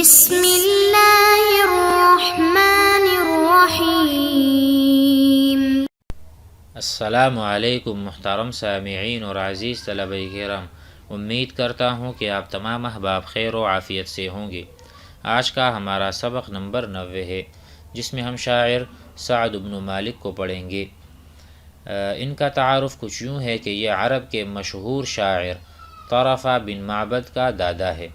بسم اللہ الرحمن الرحیم۔ السلام علیکم محترم سامعین اور عزیز طلبہ کرام، امید کرتا ہوں کہ آپ تمام احباب خیر و عافیت سے ہوں گے۔ آج کا ہمارا سبق نمبر 90 ہے، جس میں ہم شاعر سعد بن مالک کو پڑھیں گے۔ ان کا تعارف کچھ یوں ہے کہ یہ عرب کے مشہور شاعر طرفہ بن معبد کا دادا ہے۔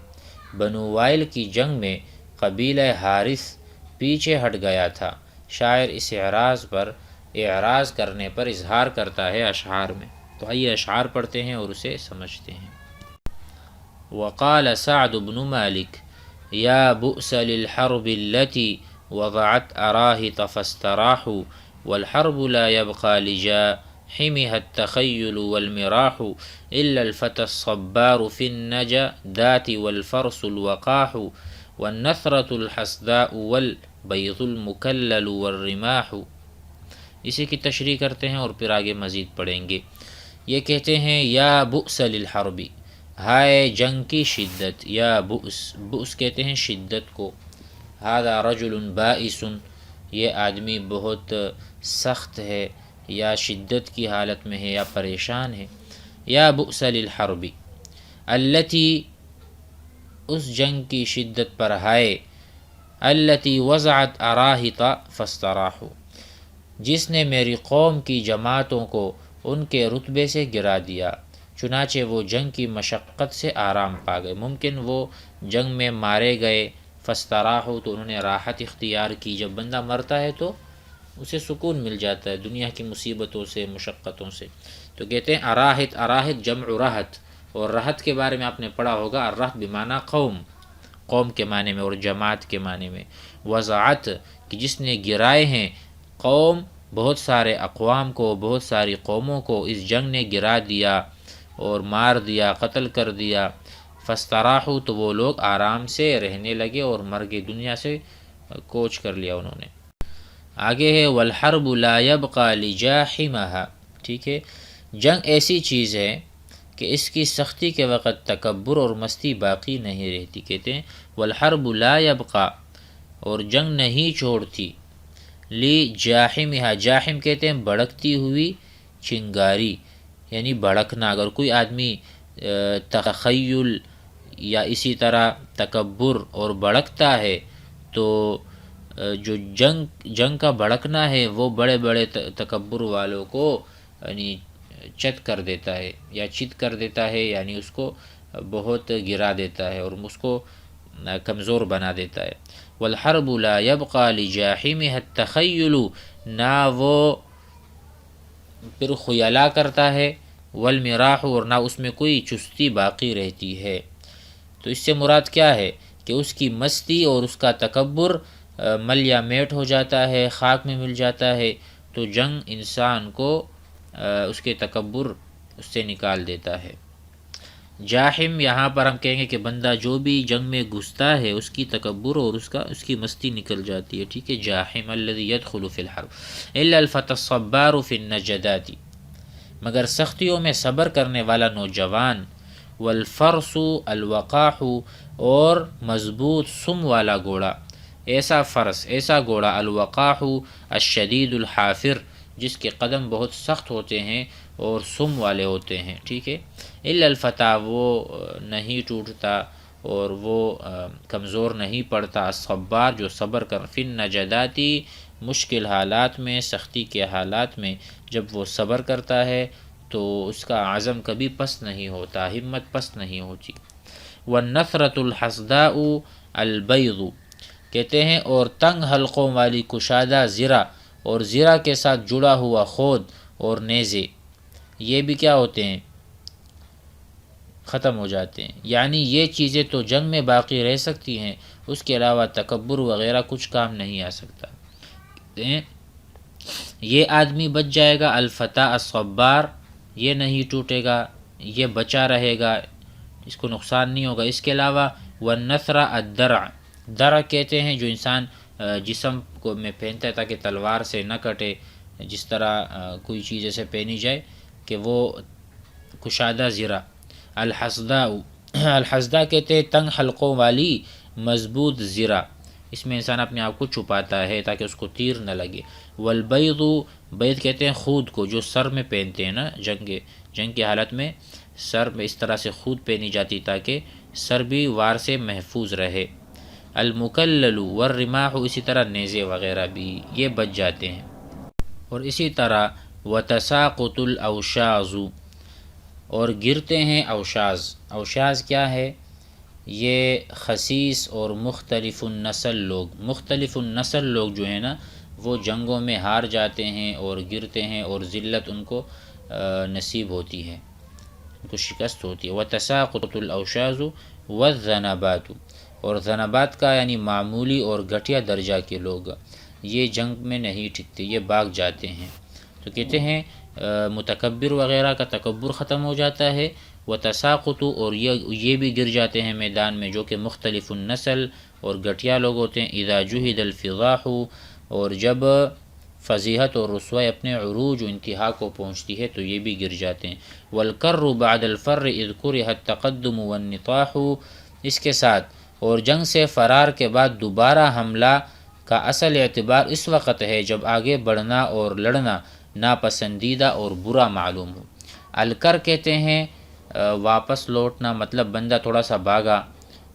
بنو وائل کی جنگ میں قبیلہ حارث پیچھے ہٹ گیا تھا۔ شاعر اس اعراض کرنے پر اظہار کرتا ہے اشعار میں۔ تو آئیے اشعار پڑھتے ہیں اور اسے سمجھتے ہیں۔ وقال سعد بن مالک یا بؤس للحرب التي وضعت أراهط فاستراحوا والحرب لا يبقى لجاحمها التخيل والمراح إلا الفتى الصبار في النجدات والفرس الوقاح والنثرة الحسداء والبيض المكلل والرماح۔ اسی کی تشریح کرتے ہیں اور پھر آگے مزید پڑھیں گے۔ یہ کہتے ہیں یا بؤس للحرب، ہائے جنگ کی شدت۔ یا بؤس کہتے ہیں شدت کو۔ ھذا رجل بائس، یہ آدمی بہت سخت ہے یا شدت کی حالت میں ہے یا پریشان ہے۔ یا بؤس للحرب التی، اس جنگ کی شدت پر ہائے، التی وضعت اراہط فاستراحوا، جس نے میری قوم کی جماعتوں کو ان کے رتبے سے گرا دیا، چنانچہ وہ جنگ کی مشقت سے آرام پا گئے۔ ممکن وہ جنگ میں مارے گئے، فاستراحوا تو انہوں نے راحت اختیار کی۔ جب بندہ مرتا ہے تو اسے سکون مل جاتا ہے دنیا کی مصیبتوں سے، مشقتوں سے۔ تو کہتے ہیں اراہط، اراہط جمع رہط، اور رہط کے بارے میں آپ نے پڑھا ہوگا، الرہط بمعنی قوم، قوم کے معنی میں، اور جماعت کے معنی میں۔ وضعت کہ جس نے گرائے ہیں، قوم بہت سارے اقوام کو، بہت ساری قوموں کو اس جنگ نے گرا دیا اور مار دیا، قتل کر دیا۔ فاستراحوا تو وہ لوگ آرام سے رہنے لگے اور مر گئے، دنیا سے کوچ کر لیا انہوں نے۔ آگے ہے والحرب لا يبقى لجاحمها، ٹھیک ہے۔ جنگ ایسی چیز ہے کہ اس کی سختی کے وقت تکبر اور مستی باقی نہیں رہتی۔ کہتے ہیں والحرب لا يبقى، اور جنگ نہیں چھوڑتی، لجاحمها، جاحم کہتے ہیں بھڑکتی ہوئی چنگاری، یعنی بھڑکنا۔ اگر کوئی آدمی تخیل یا اسی طرح تکبر اور بھڑکتا ہے تو جو جنگ کا بھڑکنا ہے وہ بڑے بڑے تکبر والوں کو یعنی چت کر دیتا ہے یا چت کر دیتا ہے، یعنی اس کو بہت گرا دیتا ہے اور اس کو کمزور بنا دیتا ہے۔ والحرب لا يبقى لجاحمها التخیل، نہ وہ پھر خیالہ کرتا ہے، والمراح، اور نہ اس میں کوئی چستی باقی رہتی ہے۔ تو اس سے مراد کیا ہے کہ اس کی مستی اور اس کا تکبر مل یا میٹ ہو جاتا ہے، خاک میں مل جاتا ہے۔ تو جنگ انسان کو اس کے تکبر اس سے نکال دیتا ہے۔ جاحم یہاں پر ہم کہیں گے کہ بندہ جو بھی جنگ میں گھستا ہے اس کی تکبر اور اس کی مستی نکل جاتی ہے، ٹھیک ہے۔ جاحم الذی يدخل فی الحرب الا الفتى الصبار فی النجدات، مگر سختیوں میں صبر کرنے والا نوجوان، والفرس الوقاح، اور مضبوط سم والا گھوڑا، ایسا فرس، ایسا گھوڑا، الوقاح الشدید الحافر، جس کے قدم بہت سخت ہوتے ہیں اور سم والے ہوتے ہیں، ٹھیک ہے۔ الا الفتى، وہ نہیں ٹوٹتا اور وہ کمزور نہیں پڑتا، الصبار، جو صبر کر، فی النجدات، مشکل حالات میں، سختی کے حالات میں جب وہ صبر کرتا ہے تو اس کا عزم کبھی پست نہیں ہوتا، ہمت پست نہیں ہوتی۔ والنثرة الحسداء البیض، کہتے ہیں اور تنگ حلقوں والی کشادہ زرہ، اور زرہ کے ساتھ جڑا ہوا خود اور نیزے، یہ بھی کیا ہوتے ہیں؟ ختم ہو جاتے ہیں۔ یعنی یہ چیزیں تو جنگ میں باقی رہ سکتی ہیں، اس کے علاوہ تکبر وغیرہ کچھ کام نہیں آ سکتا۔ کہتے ہیں یہ آدمی بچ جائے گا، الفتى الصبار، یہ نہیں ٹوٹے گا، یہ بچا رہے گا، اس کو نقصان نہیں ہوگا۔ اس کے علاوہ والنثرة الدرع، درع کہتے ہیں جو انسان جسم کو میں پہنتا ہے تاکہ تلوار سے نہ کٹے، جس طرح کوئی چیز ایسے پہنی جائے کہ وہ کشادہ زرہ۔ الحسداء، الحسداء کہتے ہیں تنگ حلقوں والی مضبوط زرہ، اس میں انسان اپنے آپ کو چھپاتا ہے تاکہ اس کو تیر نہ لگے۔ والبیض، بیض کہتے ہیں خود کو، جو سر میں پہنتے ہیں نا، جنگ کی حالت میں سر میں اس طرح سے خود پہنی جاتی تاکہ سر بھی وار سے محفوظ رہے۔ المکلل والرماح، اسی طرح نیزے وغیرہ بھی یہ بچ جاتے ہیں۔ اور اسی طرح وتساقط الاوشاز، اور گرتے ہیں اوشاز۔ اوشاز کیا ہے؟ یہ خسیس اور مختلف النسل لوگ جو ہیں نا، وہ جنگوں میں ہار جاتے ہیں اور گرتے ہیں اور ذلت ان کو نصیب ہوتی ہے، ان کو شکست ہوتی ہے۔ وتساقط الاوشاز والذنبات، اور ذنبات کا یعنی معمولی اور گھٹیا درجہ کے لوگ، یہ جنگ میں نہیں ٹکتے، یہ بھاگ جاتے ہیں۔ تو کہتے ہیں متکبر وغیرہ کا تکبر ختم ہو جاتا ہے۔ وتساقط، اور یہ بھی گر جاتے ہیں میدان میں، جو کہ مختلف النسل اور گھٹیا لوگ ہوتے ہیں۔ اذا جہد الفضاح، اور جب فضیحت اور رسوائی اپنے عروج و انتہا کو پہنچتی ہے تو یہ بھی گر جاتے ہیں۔ والکر بعد الفر اذ کرہ التقدم والنطاح، اس کے ساتھ اور جنگ سے فرار کے بعد دوبارہ حملہ کا اصل اعتبار اس وقت ہے جب آگے بڑھنا اور لڑنا ناپسندیدہ اور برا معلوم ہو۔ الکر کہتے ہیں واپس لوٹنا، مطلب بندہ تھوڑا سا بھاگا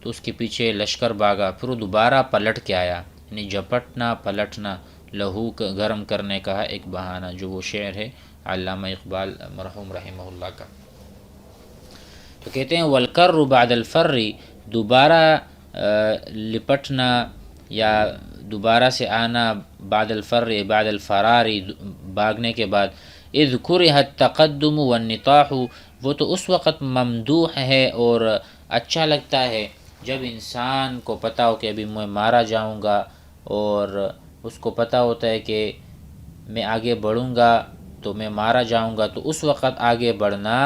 تو اس کے پیچھے لشکر بھاگا، پھر وہ دوبارہ پلٹ کے آیا، یعنی جھپٹنا پلٹنا، لہو گرم کرنے کا ہے ایک بہانہ، جو وہ شعر ہے علامہ اقبال مرحوم رحمہ اللہ کا۔ تو کہتے ہیں والکر بعد الفر، دوبارہ لپٹنا یا دوبارہ سے آنا، بعد الفر بعد الفرار، بھاگنے کے بعد۔ اذ کرہ التقدم والنطاح، وہ تو اس وقت ممدوح ہے اور اچھا لگتا ہے جب انسان کو پتہ ہو کہ ابھی میں مارا جاؤں گا، اور اس کو پتہ ہوتا ہے کہ میں آگے بڑھوں گا تو میں مارا جاؤں گا، تو اس وقت آگے بڑھنا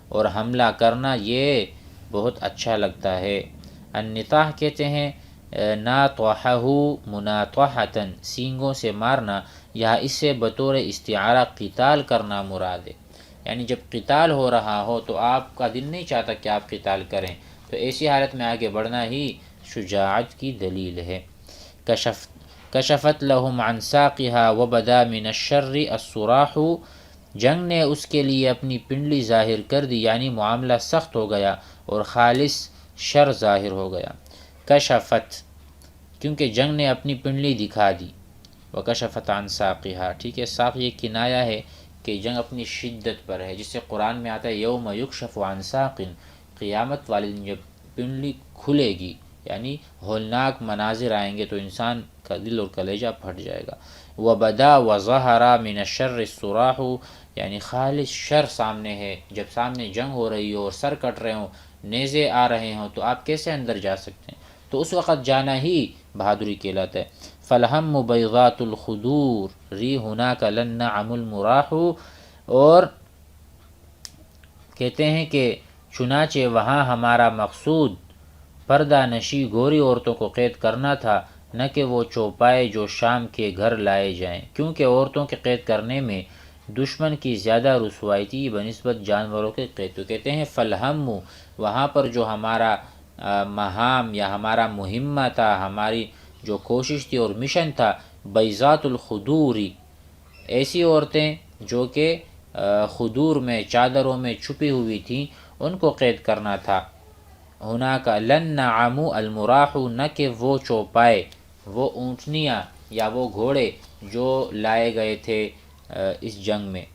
اور حملہ کرنا یہ بہت اچھا لگتا ہے۔ النطاح کہتے ہیں ناطحہ مناطحۃ، سینگوں سے مارنا، یہاں اس سے بطور استعارہ قتال کرنا مراد ہے، یعنی جب قتال ہو رہا ہو تو آپ کا دل نہیں چاہتا کہ آپ قتال کریں، تو ایسی حالت میں آگے بڑھنا ہی شجاعت کی دلیل ہے۔ کشفت لہم عن ساقہا وبدا من الشر الصراح، جنگ نے اس کے لیے اپنی پنڈلی ظاہر کر دی، یعنی معاملہ سخت ہو گیا اور خالص شر ظاہر ہو گیا۔ کشفت، کیونکہ جنگ نے اپنی پنڈلی دکھا دی۔ وکشفت عن ساقہا، ٹھیک ہے، ساق یہ کنایا ہے کہ جنگ اپنی شدت پر ہے، جس سے قرآن میں آتا ہے یوم یکشف عن ساق، قیامت والے دن جب پنڈلی کھلے گی، یعنی ہولناک مناظر آئیں گے تو انسان کا دل اور کلیجہ پھٹ جائے گا۔ وبدا وظہر من الشر الصراح، یعنی خالص شر سامنے ہے، جب سامنے جنگ ہو رہی ہو اور سر کٹ رہے ہوں، نیزے آ رہے ہوں، تو آپ کیسے اندر جا سکتے ہیں؟ تو اس وقت جانا ہی بہادری کہلاتا ہے۔ فالہم بیضات الخدور ری ہناک لن نعم المراح، اور کہتے ہیں کہ چنانچہ وہاں ہمارا مقصود پردہ نشی گوری عورتوں کو قید کرنا تھا، نہ کہ وہ چوپائے جو شام کے گھر لائے جائیں، کیونکہ عورتوں کے قید کرنے میں دشمن کی زیادہ رسوائی تھی بنسبت جانوروں کے قید۔ تو کہتے ہیں فالہم، وہاں پر جو ہمارا مہام یا ہمارا مہمہ تھا، ہماری جو کوشش تھی اور مشن تھا، بیضات الخدوری، ایسی عورتیں جو کہ خدور میں، چادروں میں چھپی ہوئی تھیں، ان کو قید کرنا تھا۔ ہناک لن نعم المراح، نہ کہ وہ چوپائے، وہ اونٹنیاں یا وہ گھوڑے جو لائے گئے تھے اس جنگ میں۔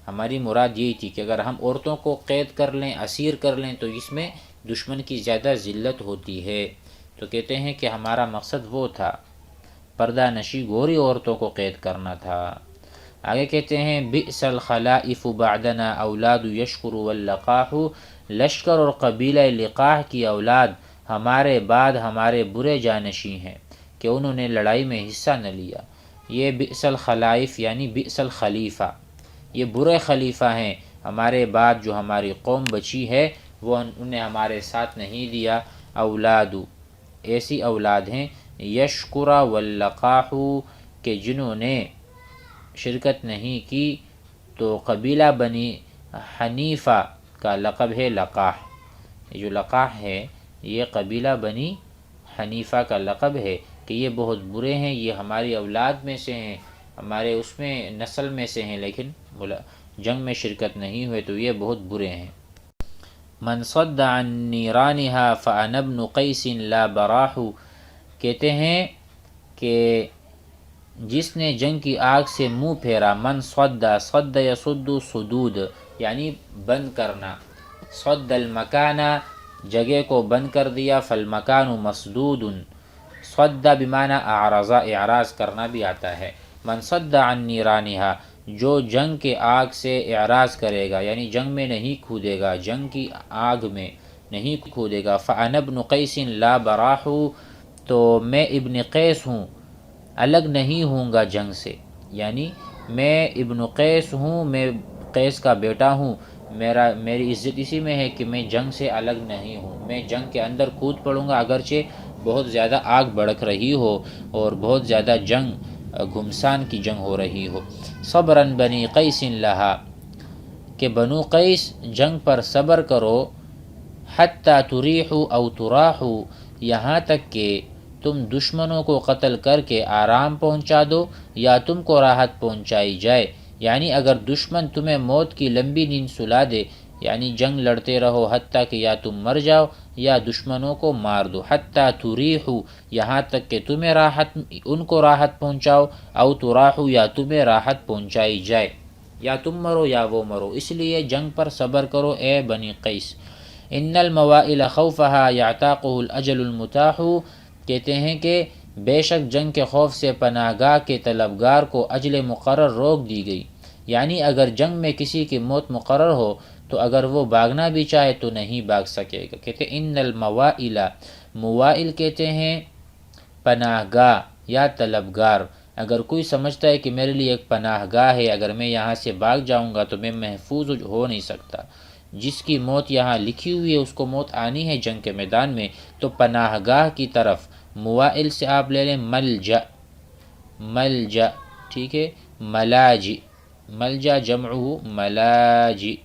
ہماری مراد یہی تھی کہ اگر ہم عورتوں کو قید کر لیں، اسیر کر لیں، تو اس میں دشمن کی زیادہ ذلت ہوتی ہے۔ تو کہتے ہیں کہ ہمارا مقصد وہ تھا، پردہ نشی گوری عورتوں کو قید کرنا تھا۔ آگے کہتے ہیں بئس الخلائف بعدنا اولاد یشکر واللقاح، لشکر اور قبیلہ لقاح کی اولاد ہمارے بعد ہمارے برے جانشیں ہیں کہ انہوں نے لڑائی میں حصہ نہ لیا۔ یہ بئس الخلائف یعنی بئس الخلیفہ، یہ برے خلیفہ ہیں ہمارے بعد جو ہماری قوم بچی ہے، وہ انہیں ہمارے ساتھ نہیں دیا۔ اولاد، ایسی اولاد ہیں یشکر واللقاح، کہ جنہوں نے شرکت نہیں کی۔ تو قبیلہ بنی حنیفہ کا لقب ہے لقاح، یہ جو لقاح ہے یہ قبیلہ بنی حنیفہ کا لقب ہے کہ یہ بہت برے ہیں، یہ ہماری اولاد میں سے ہیں، ہمارے اس میں نسل میں سے ہیں، لیکن جنگ میں شرکت نہیں ہوئے، تو یہ بہت برے ہیں۔ من صد عن نیرانها فأنا ابن قیس لا براح، کہتے ہیں کہ جس نے جنگ کی آگ سے منہ پھیرا، من صد، صد یصد صدود یعنی بند کرنا، صد المکان جگہ کو بند کر دیا، فالمکان مسدود، صد بمعنی اعرض، اعراض کرنا بھی آتا ہے۔ من صد عن نیرانها، جو جنگ کے آگ سے اعراض کرے گا یعنی جنگ میں نہیں کھودے گا، جنگ کی آگ میں نہیں کھودے گا، فأنا ابن قیس لا براح، تو میں ابن قیس ہوں، الگ نہیں ہوں گا جنگ سے، یعنی میں ابن قیس ہوں، میں قیس کا بیٹا ہوں، میری عزت اسی میں ہے کہ میں جنگ سے الگ نہیں ہوں، میں جنگ کے اندر کود پڑوں گا، اگرچہ بہت زیادہ آگ بھڑک رہی ہو اور بہت زیادہ جنگ گھمسان کی جنگ ہو رہی ہو۔ صبراً بنی قیس لہا، کہ بنو قیس جنگ پر صبر کرو، حتی تریحوا او تراحوا، یہاں تک کہ تم دشمنوں کو قتل کر کے آرام پہنچا دو یا تم کو راحت پہنچائی جائے، یعنی اگر دشمن تمہیں موت کی لمبی نیند سلا دے، یعنی جنگ لڑتے رہو حتیٰ کہ یا تم مر جاؤ یا دشمنوں کو مار دو، حتی تریحوا، یہاں تک کہ تمہیں ان کو راحت پہنچاؤ، او تراحوا، یا تمہیں راحت پہنچائی جائے، یا تم مرو یا وہ مرو، اس لیے جنگ پر صبر کرو اے بنی قیس۔ ان الموائل خوفها یعتاقه الاجل المتاح، کہتے ہیں کہ بے شک جنگ کے خوف سے پناہ گاہ کے طلبگار کو اجل مقرر روک دی گئی، یعنی اگر جنگ میں کسی کی موت مقرر ہو تو اگر وہ بھاگنا بھی چاہے تو نہیں بھاگ سکے گا۔ کہتے ہیں ان الموائل، موائل کہتے ہیں پناہ گاہ یا طلبگار، اگر کوئی سمجھتا ہے کہ میرے لیے ایک پناہ گاہ ہے، اگر میں یہاں سے بھاگ جاؤں گا تو میں محفوظ ہو نہیں سکتا، جس کی موت یہاں لکھی ہوئی ہے اس کو موت آنی ہے جنگ کے میدان میں، تو پناہ گاہ کی طرف موائل سے آپ لے لیں ملجا، ملجا، ٹھیک ہے، ملاجی، ملجا جمعہ ملاجی،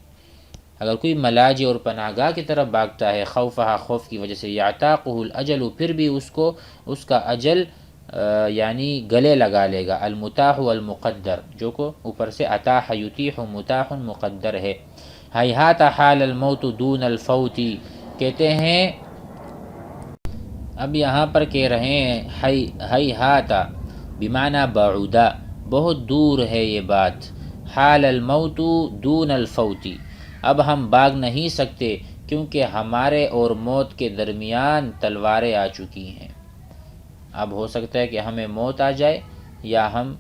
اگر کوئی ملاجی اور پناہ گاہ کی طرف بھاگتا ہے، خوفہا، خوف کی وجہ سے، یعتاقہ الاجل، پھر بھی اس کا اجل یعنی گلے لگا لے گا، المتاح والمقدر، جو کو اوپر سے اتاح یتیح متاح مقدر ہے۔ ہیہات حال الموت دون الفوت، کہتے ہیں اب یہاں پر کہہ رہے ہیں ہیہات بمعنی بعودا، بہت دور ہے یہ بات، حال الموت دون الفوت، اب ہم بھاگ نہیں سکتے کیونکہ ہمارے اور موت کے درمیان تلواریں آ چکی ہیں، اب ہو سکتا ہے کہ ہمیں موت آ جائے یا ہم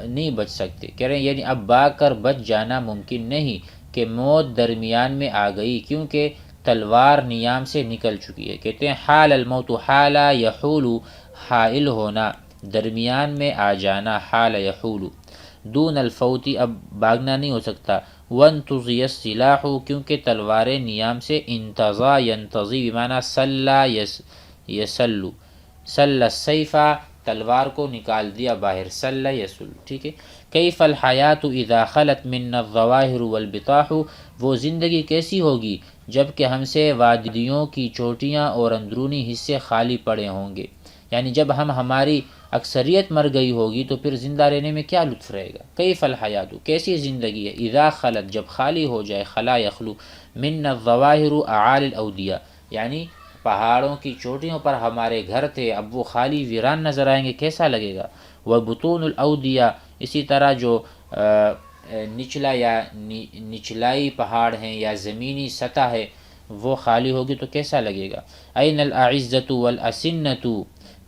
نہیں بچ سکتے، کہہ رہے ہیں یعنی اب بھاگ کر بچ جانا ممکن نہیں کہ موت درمیان میں آ گئی، کیونکہ تلوار نیام سے نکل چکی ہے۔ کہتے ہیں حال الموت، حال یحول، حائل ہونا، درمیان میں آ جانا، حال یحول، دون الفوت، اب بھاگنا نہیں ہو سکتا، وانتضی السلاح، کیونکہ تلواریں نیام سے، انتضا ینتضی بمعنی سلا یسلو، سل السیف، تلوار کو نکال دیا باہر، سل یسل، ٹھیک ہے۔ کیف الحیات اذا خلت منا الظواہر والبطاح، وہ زندگی کیسی ہوگی جب کہ ہم سے وادیوں کی چوٹیاں اور اندرونی حصے خالی پڑے ہوں گے، یعنی جب ہماری اکثریت مر گئی ہوگی تو پھر زندہ رہنے میں کیا لطف رہے گا۔ کیف الحیات، کیسی زندگی ہے، اذا خلت، جب خالی ہو جائے، خلا یخلو، منا الظواہر اعالی الاودیہ، یعنی پہاڑوں کی چوٹیوں پر ہمارے گھر تھے، اب وہ خالی ویران نظر آئیں گے، کیسا لگے گا۔ وبطون الاودیہ، اسی طرح جو نچلا یا نچلائی پہاڑ ہیں یا زمینی سطح ہے وہ خالی ہوگی تو کیسا لگے گا۔ این الاعزۃ والاسنۃ،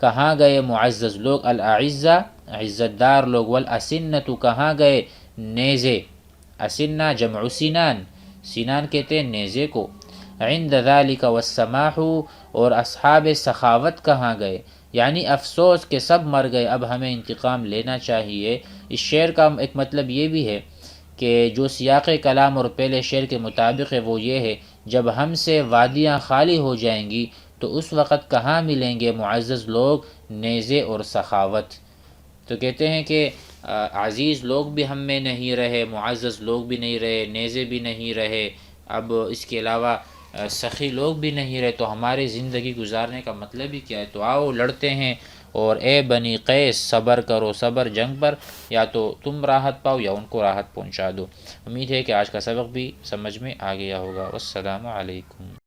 کہاں گئے معزز لوگ، الاعزہ عزت دار لوگ، والاسنۃ کہاں گئے نیزے، اسنہ جمع سنان، سنان کہتے ہیں نیزے کو، عند ذلک والسماح، اور اصحاب سخاوت کہاں گئے، یعنی افسوس کہ سب مر گئے، اب ہمیں انتقام لینا چاہیے۔ اس شعر کا ایک مطلب یہ بھی ہے کہ جو سیاق کلام اور پہلے شعر کے مطابق ہے وہ یہ ہے، جب ہم سے وادیاں خالی ہو جائیں گی تو اس وقت کہاں ملیں گے معزز لوگ، نیزے اور سخاوت۔ تو کہتے ہیں کہ عزیز لوگ بھی ہم میں نہیں رہے، معزز لوگ بھی نہیں رہے، نیزے بھی نہیں رہے، اب اس کے علاوہ سخی لوگ بھی نہیں رہے تو ہماری زندگی گزارنے کا مطلب ہی کیا ہے؟ تو آؤ لڑتے ہیں، اور اے بنی قیس صبر کرو، صبر جنگ پر، یا تو تم راحت پاؤ یا ان کو راحت پہنچا دو۔ امید ہے کہ آج کا سبق بھی سمجھ میں آ گیا ہوگا۔ والسلام علیکم۔